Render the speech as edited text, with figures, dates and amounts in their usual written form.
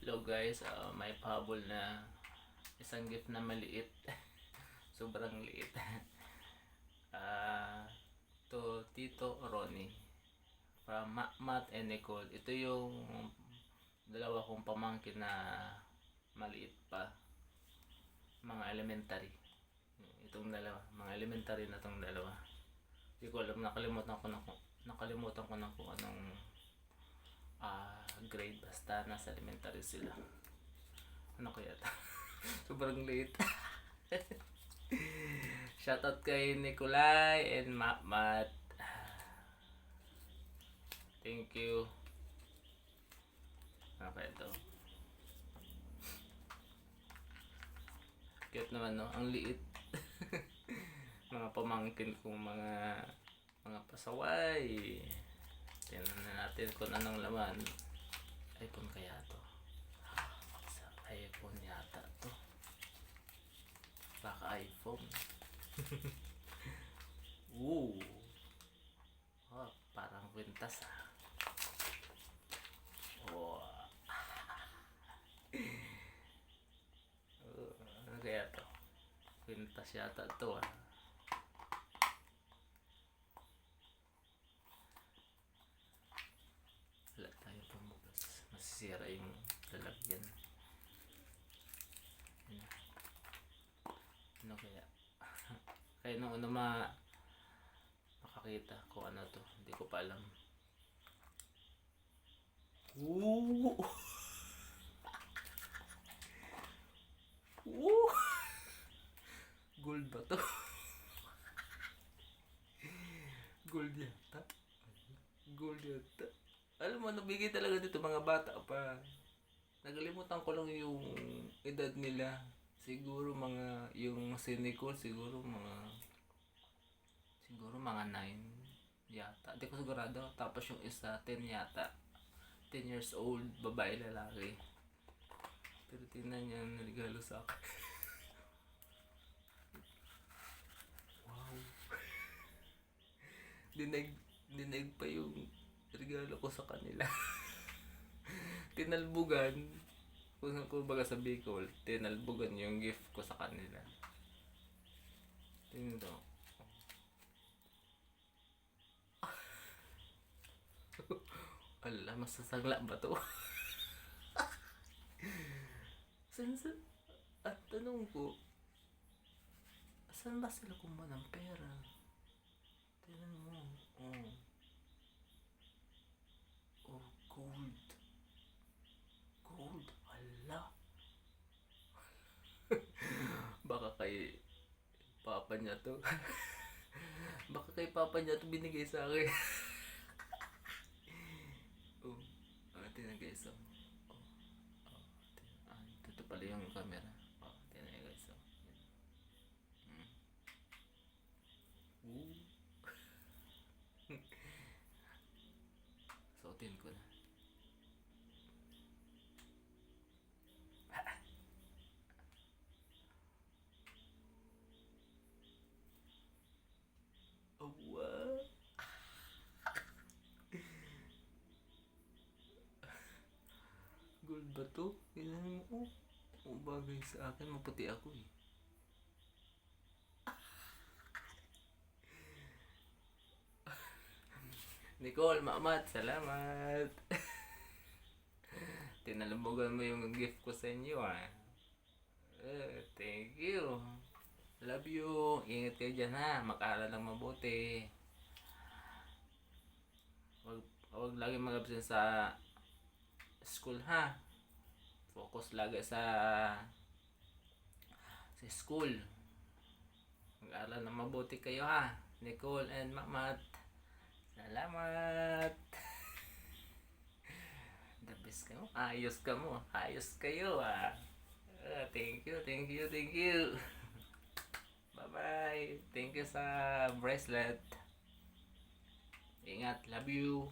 Hello guys, may pahabol na isang gift na maliit. Sobrang liit. Ah, to Tito Ronnie from Matt and Nicole. Ito yung dalawa kong pamangkin na maliit pa. Mga elementary. Itong dalawa, mga elementary na tong dalawa. Hindi ko alam, nakalimutan ko na kung anong grade, basta nasa elementary sila. Ano kaya ito? Sobrang late. Shoutout kay Nikolai and Matt. Thank you. Ano kaya ito? Cute naman, no? Ang liit. Mga pamangkin kong mga pasaway. Tingnan na natin kung anong laman. iPhone kaya to? Sa iPhone yata to. Baka iPhone. Ooh. Oh, parang kwintas ah. Oh. Ano kaya to? Kwintas yata to ah. Wala tayo pumugas. Masisira yung lalagyan. Ano kaya? Kaya nung ano makakita kung ano to. Hindi ko pa alam. Ooh! Ooh! Gold ba to? Gold yata. Gold yata. Alam mo, nabigay talaga dito mga bata pa. Nagalimutan ko lang yung edad nila. Siguro yung si Nicole, siguro mga 9 yata. Hindi ko sigurado. Tapos yung isa, 10 yata. 10 years old, babae, lalaki. Pero tingnan niya, naligalo sa akin. Wow. Dinaig pa yung regalo ko sa kanila. Tinalbugan. Kung baga sa Bicol, tinalbugan yung gift ko sa kanila. Tingnan to. Ala, masasagla ba to? At tanong ko, saan ba sila kumuha ng pera? Tingnan mo. Oh, gold. Gold. Ala. Baka kay papa niya to. Baka kay papa niya to binigay sa akin. Tingnan guys. Ito pala yung camera. Tingnan guys. Suotin ko na. Oh, wow. Gold ba to? Tingnan mo. Bagay sa akin. Maputi ako eh. Nicole, Mamat, salamat. Tinalumbugan mo yung gift ko sa inyo ah. Thank you. Love you. Ingat kayo dyan ha. Mag-aaral lang mabuti. Huwag lagi mag-absent sa school ha. Focus lagi sa school. Mag-aaral lang mabuti kayo ha. Nicole and Mamat. Salamat. The best ka mo. Ayos kayo ah. Thank you. Bye-bye. Thank you sa bracelet. Ingat. Love you.